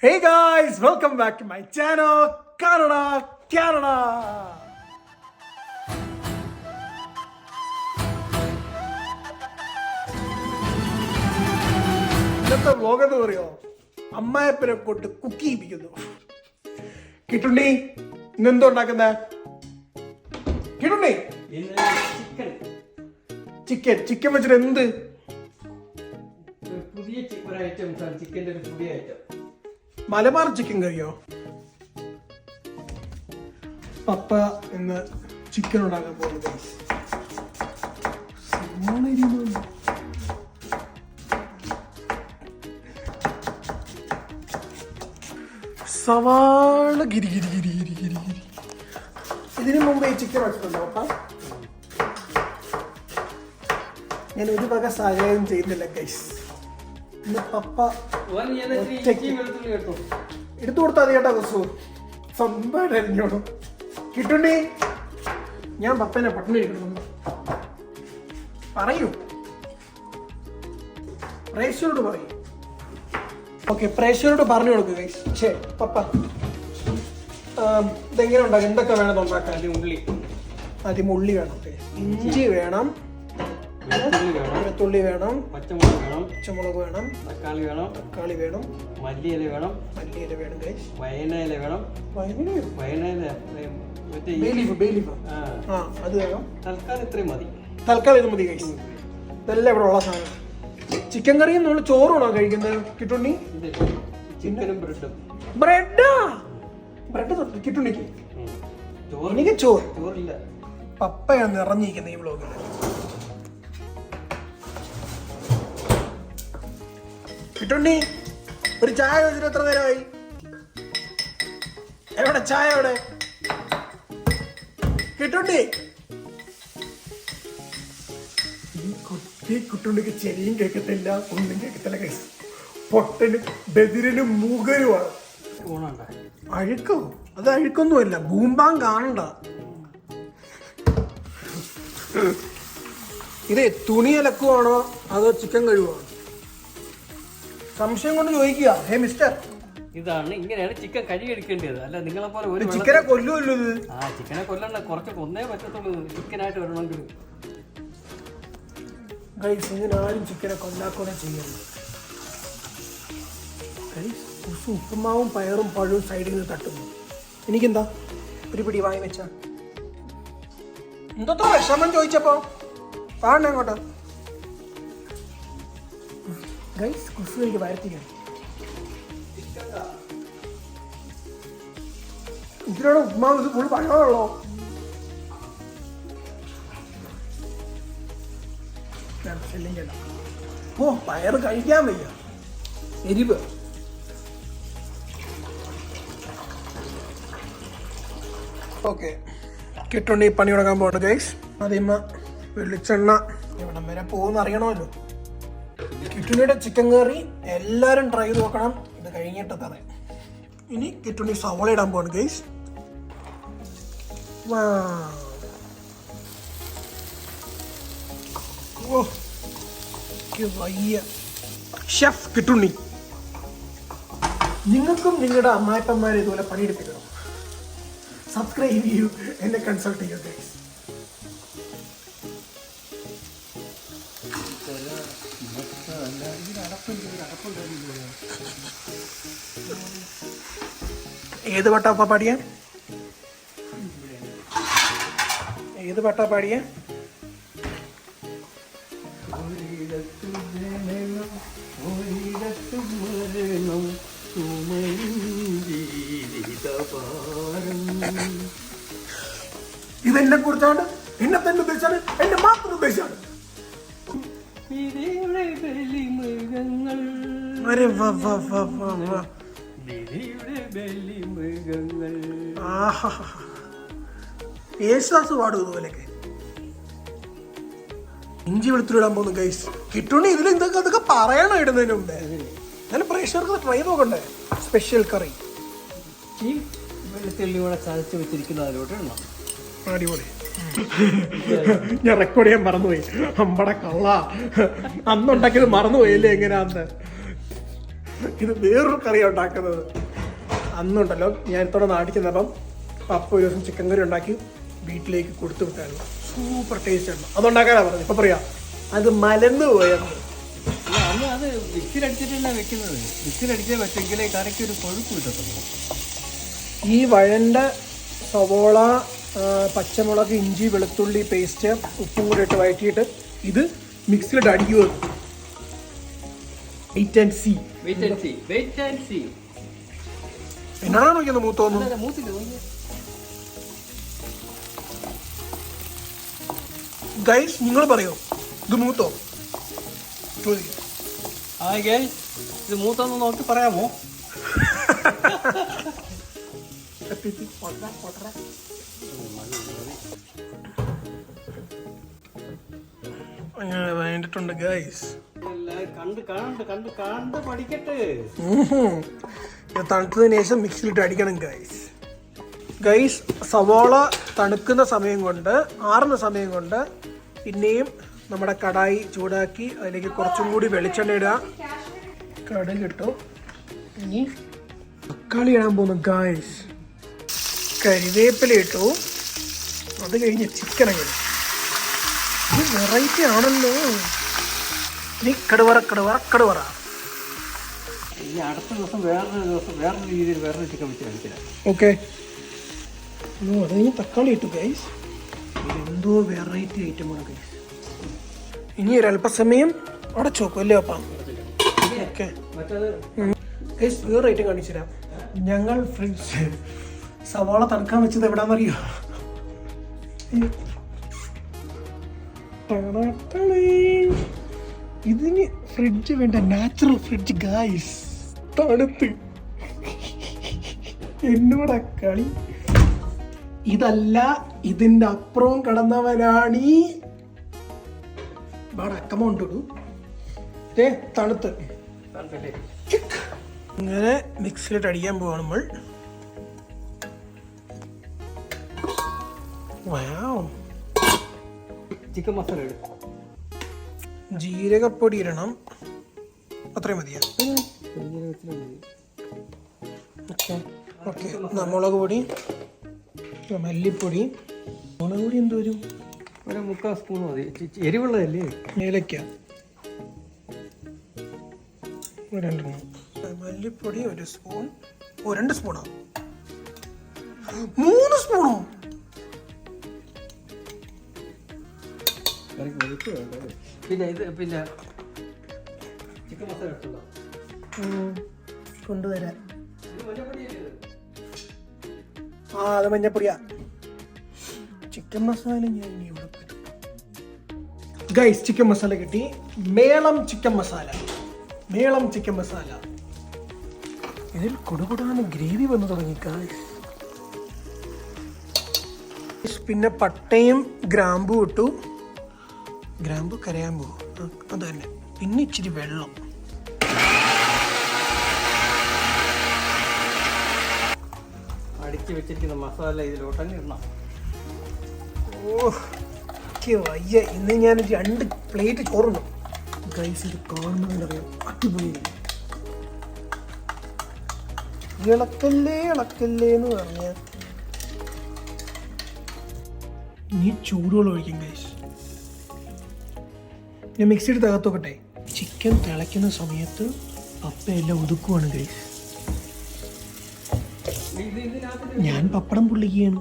Hey guys, welcome back to my channel, Canada. ഇന്നത്തെ vlog എന്ന് പറയോ, അമ്മായപ്പനെ കൊണ്ട് കുക്ക് ചെയ്യിപ്പിക്കുന്നു. കിട്ടുണ്ണി ഇന്നെന്തോ ഉണ്ടാക്കുന്നേ? കിട്ടുണ്ണി ചിക്കൻ വെച്ചിട്ട് എന്ത് പുതിയ ചിക്കൻ്റെ ഒരു പുതിയ ഐറ്റം, മലബാർ ചിക്കൻ കറിയോ? പപ്പ ഇന്ന് ചിക്കൻ ഉണ്ടാക്കാൻ പോകുന്നത്. സവാള ഗിരി ഗിരി ഗിരി ഗിരി ഗിരി ഗിരി. ഇതിനു മുമ്പ് ഈ ചിക്കൻ വെച്ചിട്ടുണ്ടോ പപ്പ? ഞാൻ ഒരു വക സഹായം ചെയ്യുന്നില്ല ഗൈസ്. ഇന്ന് പപ്പ എടുത്തു കൊടുത്താൽ മതി കേട്ടോ. കൊസു സ്വന്തമായിട്ട് അറിഞ്ഞോളൂ. കിട്ടുണ്ണി, ഞാൻ പപ്പനെ പട്ടിണി എടുക്കണം പറയൂ. പ്രേക്ഷകരോട് പറയൂ. ഓക്കെ, പ്രേക്ഷകരോട് പറഞ്ഞു കൊടുക്കുക ഗൈസ്. ശരി പപ്പ, ഇതെങ്ങനെ ഉണ്ടാക്കും? എന്തൊക്കെ വേണം ഉണ്ടാക്കാൻ? ആദ്യം ഉള്ളി വേണം, ഇഞ്ചി വേണം, വെളുത്തുള്ളി വേണം, പച്ചമുളക് വേണം, തക്കാളി വേണം, മല്ലിയില വേണം ഗൈസ്, വയനയില വേണം, അത് വേണം. തൽക്കാലം ഇത്രയും മതി. തൽക്കാലം ഇത് മതി ഗൈസ്. ഇതെല്ലാം ഇവിടെ ഉള്ള സാധനം. ചിക്കൻ കറിയും നമ്മൾ ചോറാണോ കഴിക്കുന്നത് കിട്ടുണ്ണി? ചിക്കനും ബ്രെഡും. ബ്രെഡ് കിട്ടുണ്ണിക്ക്, എനിക്ക് ചോറില്ല. പപ്പയാണ് നിറഞ്ഞിരിക്കുന്നത് ഈ വ്ലോഗിൽ. കിട്ടുണ്ണി, ഒരു ചായ വെച്ചിട്ട് എത്ര നേരമായി? എവിടെ ചായ? എവിടെ കിട്ടുണ്ണി? ഈ കുട്ടുണ്ണിക്ക് ചെരിയും കേൾക്കത്തില്ല, ഒന്നും കേൾക്കത്തില്ല ഗൈസ്. പൊട്ടനും ബദിരനും മൂകരുമാണ്. അഴുക്കോ? അത് അഴുക്കൊന്നുമല്ല, ഭൂമ്പാൻ കാണണ്ട. ഇത് തുണി അലക്കുവാണോ അതോ ചിക്കൻ കഴുകുവാണോ? സംശയം കൊണ്ട് ചോദിക്കുക. ഹേ മിസ്റ്റർ, ഇതാണ് ഇങ്ങനെയാണ് ചിക്കൻ കഴുകി എടുക്കേണ്ടത്. അല്ല നിങ്ങളെ പോലെ ഒരു ചിക്കനെ കൊല്ലുമല്ലോ ഇത്. ചിക്കനെ കൊല്ലണ്ട, കുറച്ച് കൊന്നേ പറ്റത്തുള്ളൂ ചിക്കനായിട്ട് വരണമെങ്കിൽ. ഗൈസ്, ഇങ്ങനെ ആരും ചിക്കനെ കൊല്ലാക്കൊല ചെയ്യുന്നു. ഗൈസ്, ഉപ്പുമാവും പയറും പഴവും സൈഡിൽ നിന്ന് തട്ടുന്നു. എനിക്കെന്താ ഒരു പിടി വാങ്ങി വെച്ച എന്തോ വിഷമം ചോദിച്ചപ്പോ കാണണ അങ്ങോട്ട്. ഗൈസ്, കുസു എനിക്ക് വരത്തിക്കണം. ഇതിനോട് ഉപ്പുമാവ് ഇത് ഫുൾ പഴമുള്ളോ? ഓ, പയറ് കഴിക്കാൻ വയ്യ, എരിവ്. ഓക്കെ, കിട്ടുണ്ണി പണി തുടങ്ങാൻ പോകട്ടെ ഗൈസ്. ആദ്യമ വെളിച്ചെണ്ണ എവിടം വരെ പോകുന്ന അറിയണമല്ലോ. കിട്ടുണ്ണിയുടെ ചിക്കൻ കറി എല്ലാവരും ട്രൈ ചെയ്ത് നോക്കണം. ഇത് കഴിഞ്ഞിട്ട് തറയാം. ഇനി കിട്ടുണ്ണി സവോള ഇടാൻ പോവാണ് ഗൈസ്. വയ്യ ഷെഫ് കിട്ടുണ്ണി. നിങ്ങൾക്കും നിങ്ങളുടെ അമ്മായിപ്പന്മാരെ ഇതുപോലെ പണിയെടുപ്പിക്കണം. സബ്സ്ക്രൈബ് ചെയ്യൂ, എന്നെ കൺസൾട്ട് ചെയ്യൂ ഗൈസ്. ഏത് പാട്ടാ പാടിയ? ഏത് പാട്ടാ പാടിയ? ഇതെന്നെ കുറിച്ചാണ്, എന്നെ തന്നെ ഉദ്ദേശിച്ചാണ്, എന്നെ മാത്രം ഉദ്ദേശിച്ചാണ്. യേശുദാസ് പാടും ഇതുപോലെയൊക്കെ. ഇഞ്ചി വെളുത്തുള്ളിടാൻ പോകുന്നു ഗൈസ്. കിട്ടുണ്ണി ഇതിൽ എന്തൊക്കെ അതൊക്കെ പറയണോ ഇടുന്നതിന് മുമ്പേ? എന്നാലും പ്രേക്ഷകർക്ക് ട്രൈ നോക്കണ്ടേ? സ്പെഷ്യൽ കറി ഈ വെളുത്തുള്ളി കൂടെ ചതച്ച് വെച്ചിരിക്കുന്ന അതിലോട്ട് ഇടണം. അടിപൊളി. ഞാൻ റെക്കോർഡ് ചെയ്യാൻ മറന്നുപോയി. അമ്പട കള്ള, അന്നുണ്ടാക്കിയത് മറന്നുപോയില്ലേ എങ്ങനെയാന്ന്. ഇത് വേറൊരു കറിയാണ് ഉണ്ടാക്കുന്നത്. അന്നുണ്ടല്ലോ ഞാൻ ഇത്തോടെ നാട്ടിൽ ചെന്നപ്പം പപ്പ ഒരു ദിവസം ചിക്കൻ കറി ഉണ്ടാക്കി വീട്ടിലേക്ക് കൊടുത്തു വിട്ടായിരുന്നു. സൂപ്പർ ടേസ്റ്റ് ആണ്. അതുണ്ടാക്കാനാണ് പറഞ്ഞത്. ഇപ്പം പറയാം അത് മലന്ന് പോയത്. അന്ന് അത് മിക്സിലടിച്ചിട്ടല്ല വെക്കുന്നത്. മിക്സിലടിച്ചേ പറ്റുമെങ്കിലേ കറിക്ക് ഒരു കൊഴുപ്പ് കിട്ടത്തുള്ളൂ. ഈ വഴണ്ട സവോള, പച്ചമുളക്, ഇഞ്ചി, വെളുത്തുള്ളി പേസ്റ്റ്, ഉപ്പും കൂടി ഇട്ട് വഴറ്റിയിട്ട് ഇത് മിക്സിയിലിട്ട് അടിക്കുക. Wait and see. എന്നാണോ നോക്കിയത് മൂത്തോന്നു? ഗൈസ് നിങ്ങൾ പറയോ ഇത് മൂത്തോ? ചോദിക്കും. ഇത് മൂത്തൊന്ന് നോക്കി പറയാമോ? അങ്ങനെ വേണ്ടിട്ടുണ്ട് ഗൈസ്. കണ്ട് പഠിക്കട്ടെ. തണുത്തതിന് ശേഷം മിക്സിയിലിട്ട് അടിക്കണം ഗൈസ്. ഗൈസ് സവോള തണുക്കുന്ന സമയം കൊണ്ട്, ആറുന്ന സമയം കൊണ്ട് പിന്നെയും നമ്മുടെ കടായി ചൂടാക്കി അതിലേക്ക് കുറച്ചും കൂടി വെളിച്ചെണ്ണ ഇടുക. കടുക് ഇട്ടു. ഇനി തക്കാളി ഇടാൻ പോകുന്നു ഗൈസ്. കരിവേപ്പില ഇട്ടു. അത് കഴിഞ്ഞ് ചിക്കൻ അങ്ങനെ. ഇത് വെറൈറ്റി ആണല്ലോ. ഇനി കടുവറ. ഇനി അടുത്ത ദിവസം വേറൊരു രീതിയിൽ വേറൊരു ചിക്കൻ വെച്ച് കഴിക്കില്ല. ഓക്കെ. അത് കഴിഞ്ഞ് തക്കാളി ഇട്ടു ഗൈസ്. എന്തോ വെറൈറ്റി ഐറ്റമാണ് ഗൈസ്. ഇനി ഒരല്പസമയം അടച്ചു നോക്കും അല്ലേ അപ്പം? ഓക്കെ ഗൈസ്, വേറെ ഐറ്റം കാണിച്ചു തരാം. ഞങ്ങൾ ഫ്രിഡ്ജ് സവാള തണുക്കാൻ വെച്ചത് എവിടാന്നറിയോ? ഇതിന് ഫ്രിഡ്ജ് വേണ്ട, നാച്ചുറൽ ഫ്രിഡ്ജ് ഗൈസ്. തണുത്ത് എന്നോടാ കളി. ഇതല്ല, ഇതിന്റെ അപ്പുറവും കടന്നവനാണ് ഈ അക്കമൗണ്ട് ഇടൂ. തണുത്ത് ഇങ്ങനെ മിക്സിയിലിട്ട് അടിക്കാൻ പോവാണ് നമ്മൾ. ചിക്കൻ മസാല ഇടും. ജീരകപ്പൊടി ഇടണം. അത്രയും മതിയാ? ഓക്കെ. മുളക് പൊടി, മല്ലിപ്പൊടി, മുളക് പൊടി എന്തോരും ഒരു 3/4 സ്പൂൺ മതി. എരിവുള്ളതല്ലേ? ഏലക്ക 2 മല്ലിപ്പൊടി 1 സ്പൂൺ. 2 സ്പൂണോ? 3 സ്പൂണോ? പിന്നെ ചിക്കൻ മസാല എടുത്തുണ്ടോ? കൊണ്ടുവരാൻ. അത് മഞ്ഞപ്പൊടിയാ. ചിക്കൻ മസാല ഞാൻ ഇവിടെ ഗൈസ് ചിക്കൻ മസാല കിട്ടി. മേളം ചിക്കൻ മസാല. ഇതിൽ കൊടുകൂടാണ് ഗ്രേവി വന്നു തുടങ്ങി ഗൈസ്. പിന്നെ പട്ടയും ഗ്രാമ്പൂ ഇട്ടു. ഗ്രാമ്പൂ കരയാമ്പൂ അത് തന്നെ. പിന്നെ ഇച്ചിരി വെള്ളം. അടിച്ചു വെച്ചിരിക്കുന്ന മസാല ഇതിലോട്ടങ്ങ് ഇടണം. വയ്യ. ഇന്ന് ഞാൻ 2 പ്ലേറ്റ് ചോറുണ്ടു ഗൈസ്. ഇത് കാണുന്നതിനറിയാം അടിപൊളി. ഇളക്കല്ലേ എന്ന് പറഞ്ഞ ഇനി ചൂടുവെള്ളം ഒഴിക്കും ഗൈസ്. ഞാൻ മിക്സിയുടെ തകർത്തോക്കട്ടെ. ചിക്കൻ തിളയ്ക്കുന്ന സമയത്ത് പപ്പയെല്ലാം ഒതുക്കുവാണ് ഗൈസ്. ഞാൻ പപ്പടം പൊള്ളിക്കുകയാണ്.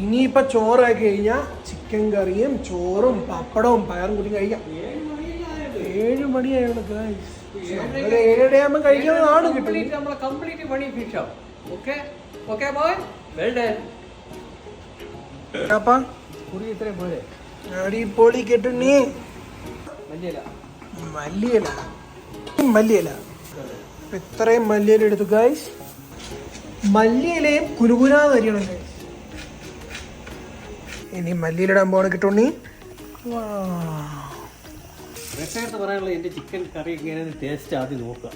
ഇനിയിപ്പോൾ ചോറാക്കി കഴിഞ്ഞാൽ ചിക്കൻ കറിയും ചോറും പപ്പടവും പയറും കൂടി കഴിക്കാം. 7 മണിയായുള്ളൂ ഗൈസ്. 7 ആകുമ്പോൾ കഴിക്കുന്നതാണ് കിട്ടുന്നത്. അടിപൊളി കേട്ടുണ്ണി. മല്ലിയില ഇത്രയും മല്ലിയില എടുത്തു ഗൈസ്. മല്ലിയിലയും കുരുകുരാന്ന് അരിയണം ഗൈസ്. ഇനി മല്ലിയിലിടാൻ പോവാണ് കിട്ടുണ്ണി. രസമായിട്ട് പറയാനുള്ള എൻ്റെ ചിക്കൻ കറി എങ്ങനെയാണ് ടേസ്റ്റ് ആദ്യം നോക്കുക,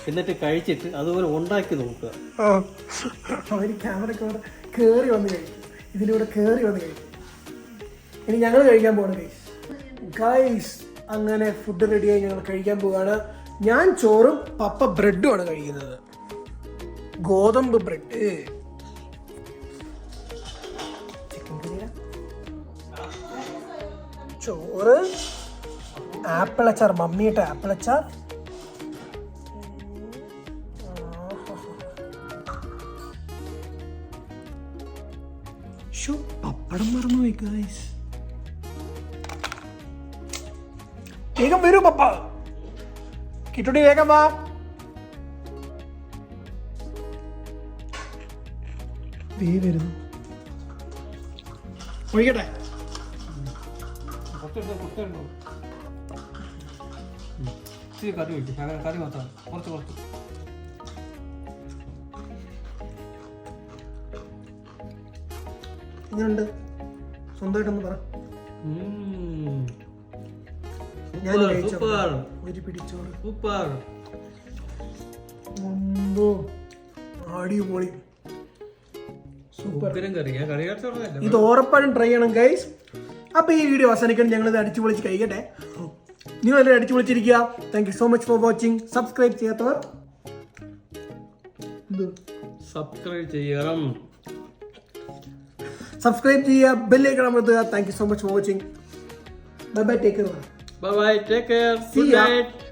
എന്നിട്ട് കഴിച്ചിട്ട് അതുപോലെ ഉണ്ടാക്കി നോക്കുക. അവർ ക്യാമറ കയറി വന്ന് കഴിക്കും, ഇതിലൂടെ കയറി വന്ന് കഴിക്കും. ഇനി ഞങ്ങൾ കഴിക്കാൻ പോവാണ് ഗൈസ്. അങ്ങനെ ഫുഡ് റെഡിയായി ഞങ്ങൾ കഴിക്കാൻ പോവാണ്. ഞാൻ ചോറും പപ്പ ബ്രെഡുമാണ് കഴിക്കുന്നത്. ഗോതമ്പ് ബ്രെഡ്. ചിക്കൻ കറിയുടെ ചോറ്, ആപ്പിൾ അച്ചാർ, മമ്മിയുടെ ആപ്പിൾ അച്ചാർ. പപ്പടം മറന്നുപോയി ഗൈസ്. വേഗം വരൂ പപ്പ. കിട്ടുണ്ടി വേഗം വാ. വരുന്നു. ഒഴിക്കട്ടെ. കറി ഒഴിക്കും. കറി മാത്രം കുറച്ച് ഇങ്ങനുണ്ട് സ്വന്തമായിട്ടൊന്ന് പറ. ഞാൻ ഒരു പിടിച്ചോറ്. അടിപൊളി സൂപ്പർ. ഇത് ഉറപ്പായും ട്രൈ ചെയ്യണം ഗൈസ്. അപ്പൊ ഈ വീഡിയോ അവസാനിക്കണം. ഞങ്ങളിത് അടിച്ചു പൊളിച്ച് കഴിക്കട്ടെ. നിങ്ങൾ എല്ലാവരും അടിച്ചു പൊളിച്ചിരിക്കുക. Thank you so much for watching. Subscribe ചെയ്യാത്തവർ സബ്സ്ക്രൈബ് ചെയ്യണം. സബ്സ്ക്രൈബ് ചെയ്യുക, ബെല്ലൈക്കൺ അമർത്തുക. Thank you so much for watching. Bye bye, take care. Bye bye, take care. See Good ya. night.